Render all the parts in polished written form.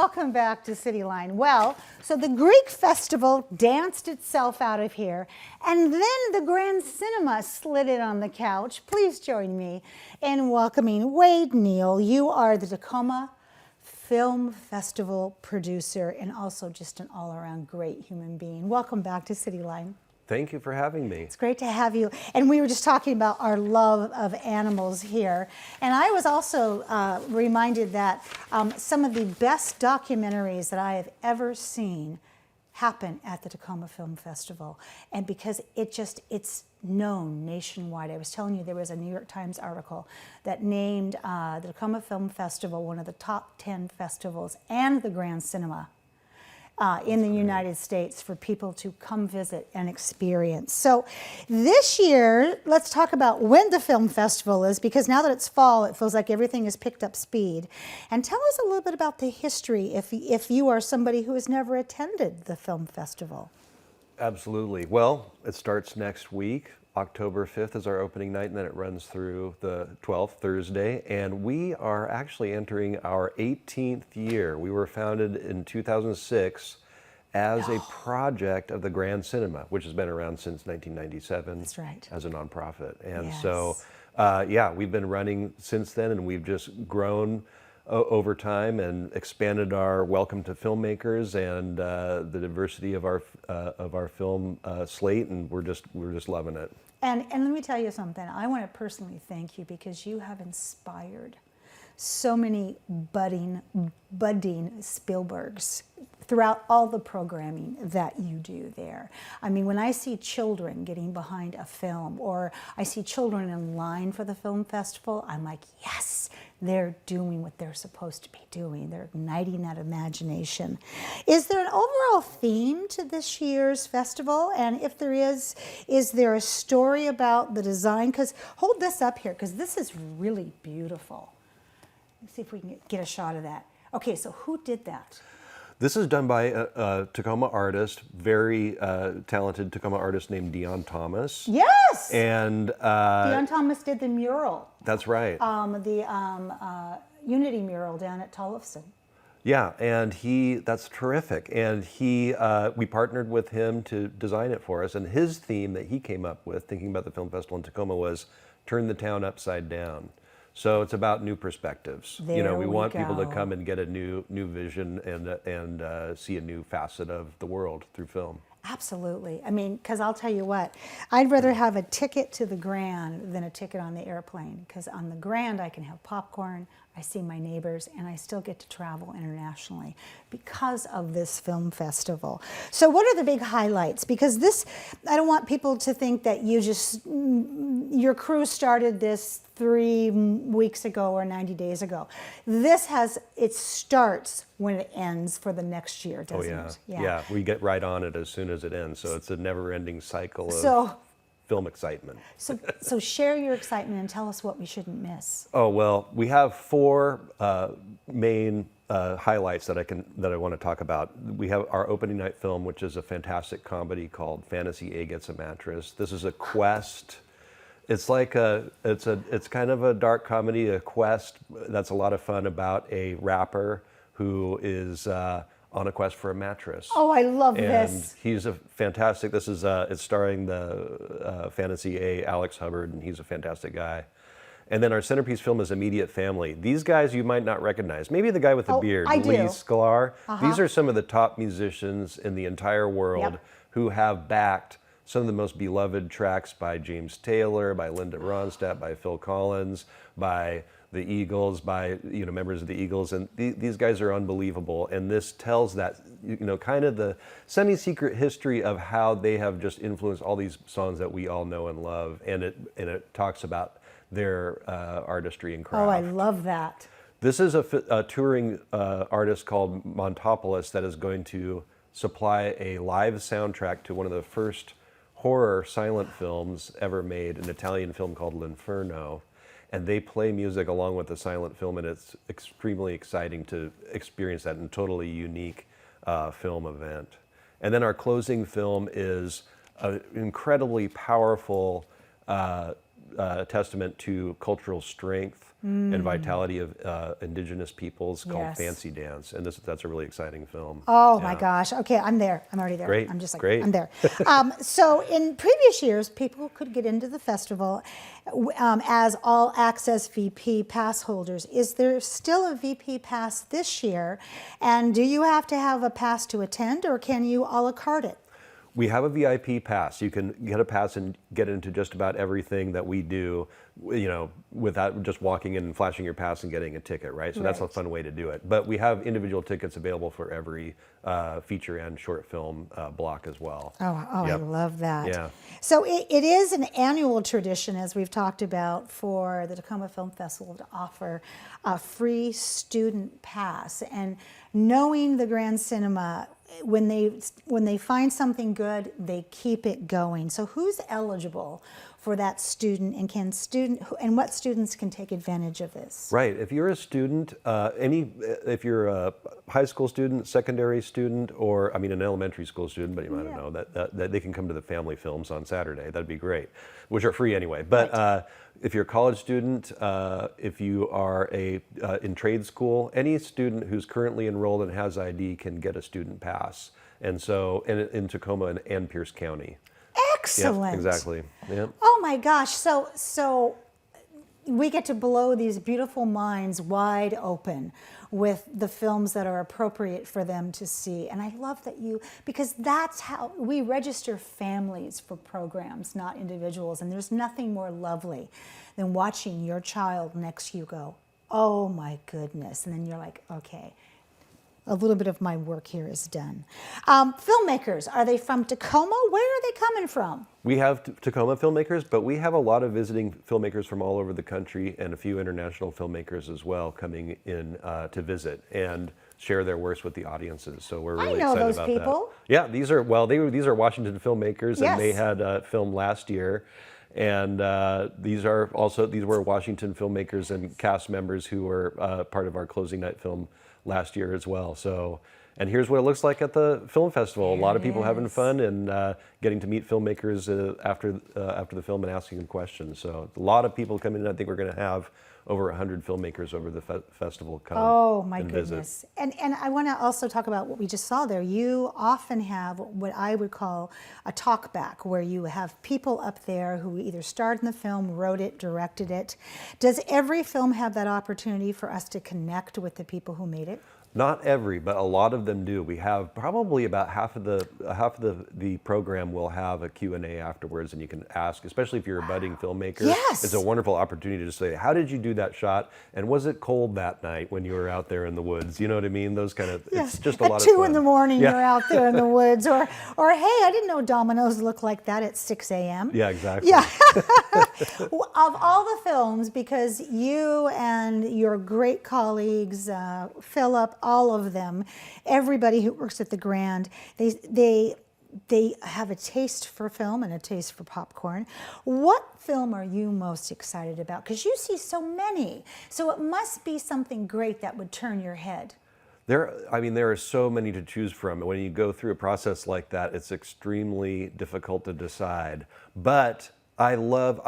welcome back to Cityline. Well, so the Greek festival danced itself out of here, and then the Grand Cinema slid in on the couch. Please join me in welcoming Wade Neal. You are the Tacoma Film Festival producer and also just an all-around great human being. Welcome back to Cityline. Thank you for having me. It's great to have you. And we were just talking about our love of animals here. And I was also reminded that some of the best documentaries that I have ever seen happen at the Tacoma Film Festival. And because it's known nationwide. I was telling you there was a New York Times article that named the Tacoma Film Festival one of the top 10 festivals and the Grand Cinema in the United States for people to come visit and experience. So this year, let's talk about when the film festival is, because now that it's fall, it feels like everything has picked up speed. And tell us a little bit about the history if you are somebody who has never attended the film festival. Absolutely. Well, it starts next week. October 5th is our opening night, and then it runs through the 12th, Thursday. And we are actually entering our 18th year. We were founded in 2006 as a project of the Grand Cinema, which has been around since 1997. That's right. As a nonprofit. And yes. So, yeah, we've been running since then, and we've just grown over time and expanded our welcome to filmmakers and the diversity of our film slate, and we're just loving it. And let me tell you something. I want to personally thank you because you have inspired so many budding Spielbergs throughout all the programming that you do there. I mean, when I see children getting behind a film, or I see children in line for the film festival, I'm like, yes, they're doing what they're supposed to be doing. They're igniting that imagination. Is there an overall theme to this year's festival? And if there is there a story about the design? Because hold this up here, because this is really beautiful. Let's see if we can get a shot of that. Okay, so who did that? This is done by a Tacoma artist, very talented Tacoma artist named Dion Thomas. Yes! And Dion Thomas did the mural. That's right. The Unity mural down at Tollefson. Yeah, and that's terrific. And we partnered with him to design it for us. And his theme that he came up with, thinking about the film festival in Tacoma, was turn the town upside down. So it's about new perspectives. We want people to come and get a new vision and see a new facet of the world through film. Absolutely. I mean, because I'll tell you what, I'd rather have a ticket to the Grand than a ticket on the airplane. Because on the Grand, I can have popcorn, I see my neighbors, and I still get to travel internationally because of this film festival. So what are the big highlights? Because I don't want people to think that your crew started this 3 weeks ago or 90 days ago. It starts when it ends for the next year, doesn't it? Yeah, we get right on it as soon as it ends. So it's a never-ending cycle of film excitement. So share your excitement and tell us what we shouldn't miss. Oh, well, we have 4 main highlights that I want to talk about. We have our opening night film, which is a fantastic comedy called Fantasy A Gets a Mattress. This is a quest. It's like it's kind of a dark comedy, a quest that's a lot of fun about a rapper who is on a quest for a mattress. Oh, I love and this. He's a fantastic. This is it's starring the Fantasy A Alex Hubbard, and he's a fantastic guy. And then our centerpiece film is Immediate Family. These guys you might not recognize. Maybe the guy with the beard, Lee Sklar. These are some of the top musicians in the entire world who have backed some of the most beloved tracks by James Taylor, by Linda Ronstadt, by Phil Collins, by the Eagles, by members of the Eagles, and these guys are unbelievable. And this tells that kind of the semi-secret history of how they have just influenced all these songs that we all know and love. And it talks about their artistry and craft. Oh, I love that. This is a touring artist called Montopoulos that is going to supply a live soundtrack to one of the first horror silent films ever made, an Italian film called L'Inferno. And they play music along with the silent film, and it's extremely exciting to experience that in a totally unique film event. And then our closing film is an incredibly powerful testament to cultural strength and vitality of indigenous peoples called Yes. Fancy Dance, and that's a really exciting film. Oh my gosh. Okay, I'm there. I'm already there. Great, I'm just like, great. I'm there. So in previous years, people could get into the festival as all access VP pass holders. Is there still a VP pass this year? And do you have to have a pass to attend, or can you a la carte it? We have a VIP pass. You can get a pass and get into just about everything that we do, without just walking in and flashing your pass and getting a ticket, right? So that's a Right. fun way to do it. But we have individual tickets available for every feature and short film block as well. Oh, Yep. I love that. Yeah. So it is an annual tradition, as we've talked about, for the Tacoma Film Festival to offer a free student pass. And knowing the Grand Cinema, when they find something good, they keep it going. So who's eligible for that student, and what students can take advantage of this? Right. If you're a student, if you're a high school student, secondary student, or an elementary school student, but you might not know that they can come to the family films on Saturday. That'd be great, which are free anyway. But if you're a college student, if you are in trade school, any student who's currently enrolled and has ID can get a student pass. And so in Tacoma and Pierce County. Excellent. Yep, exactly. Yep. Oh my gosh. So we get to blow these beautiful minds wide open with the films that are appropriate for them to see. And I love that because that's how we register families for programs, not individuals. And there's nothing more lovely than watching your child next to you go, oh my goodness. And then you're like, okay, a little bit of my work here is done. Filmmakers, are they from Tacoma? Where are they coming from? We have Tacoma filmmakers, but we have a lot of visiting filmmakers from all over the country and a few international filmmakers as well coming in to visit and share their works with the audiences. So we're really excited those about people. that. Yeah, these are Washington filmmakers, Yes. and they had film last year. And these were Washington filmmakers and cast members who were part of our closing night film last year as well. So, and here's what it looks like at the film festival. A lot of people having fun and getting to meet filmmakers after the film and asking them questions. So a lot of people coming in. I think we're going to have over 100 filmmakers over the festival come Oh my and goodness. visit. And I want to also talk about what we just saw there. You often have what I would call a talk back, where you have people up there who either starred in the film, wrote it, directed it. Does every film have that opportunity for us to connect with the people who made it? Not every, but a lot of them do. We have probably about half of the program will have a Q&A afterwards, and you can ask, especially if you're a budding filmmaker. Yes. It's a wonderful opportunity to say, how did you do that shot? And was it cold that night when you were out there in the woods? You know what I mean? Those kind of, Yes. it's just a At lot of 2 fun. in the morning, Yeah. you're out there in the woods. Or hey, I didn't know dominoes look like that at 6 a.m. Yeah, exactly. Yeah. Of all the films, because you and your great colleagues, Philip, all of them, everybody who works at the Grand, they have a taste for film and a taste for popcorn. What film are you most excited about? Because you see so many, so it must be something great that would turn your head. There are so many to choose from. When you go through a process like that, it's extremely difficult to decide. But I love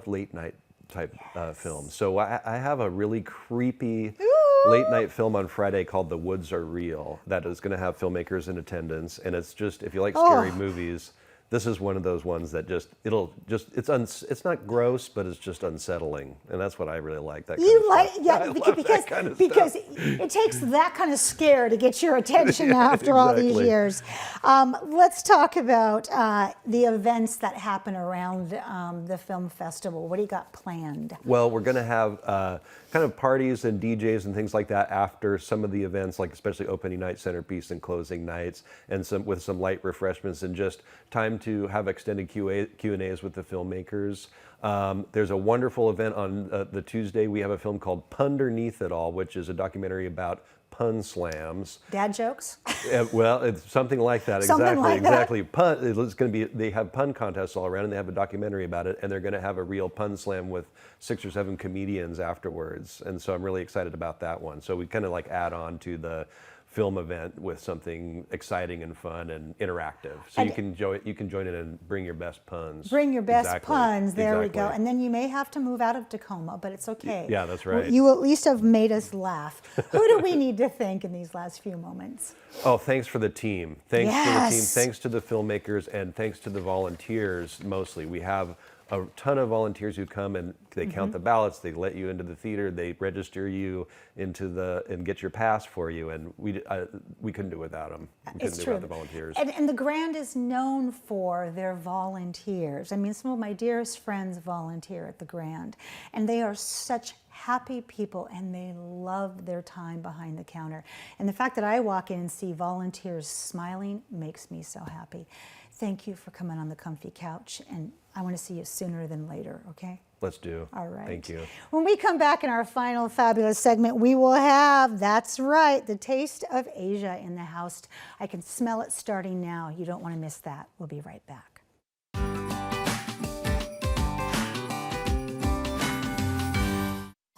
late night type films. So I have a really creepy late night film on Friday called The Woods Are Real that is going to have filmmakers in attendance, and it's just, if you like scary movies, this is one of those ones that it's not gross, but it's just unsettling, and that's what I really like. That kind of stuff. Yeah, I love that kind of because stuff. it takes that kind of scare to get your attention after all these exactly. years. Let's talk about the events that happen around the film festival. What do you got planned? Well, we're going to have kind of parties and DJs and things like that after some of the events, like especially opening night, centerpiece, and closing nights, and with some light refreshments and just time to have extended Q&As with the filmmakers. There's a wonderful event on the Tuesday. We have a film called Punderneath It All, which is a documentary about pun slams. Dad jokes? Well, it's something like that. Something like that. Exactly. Pun. It's going to be. They have pun contests all around, and they have a documentary about it, and they're going to have a real pun slam with 6 or 7 comedians afterwards. And so I'm really excited about that one. So we kind of like add on to the film event with something exciting and fun and interactive. So you can join in and bring your best puns. Bring your best Exactly. puns. There we Exactly. go. And then you may have to move out of Tacoma, but it's okay. Yeah, that's right. You at least have made us laugh. Who do we need to thank in these last few moments? Oh, thanks for the team. Thanks to the team. Yes. Thanks to the filmmakers, and thanks to the volunteers mostly. We have a ton of volunteers who come and they count the ballots, they let you into the theater, they register you and get your pass for you, and we couldn't do it without them. We couldn't do it without the volunteers. And the Grand is known for their volunteers. I mean, some of my dearest friends volunteer at the Grand, and they are such happy people, and they love their time behind the counter. And the fact that I walk in and see volunteers smiling makes me so happy. Thank you for coming on the comfy couch, and I want to see you sooner than later, okay? Let's do. All right. Thank you. When we come back in our final fabulous segment, we will have, that's right, the Taste of Asia in the house. I can smell it starting now. You don't want to miss that. We'll be right back.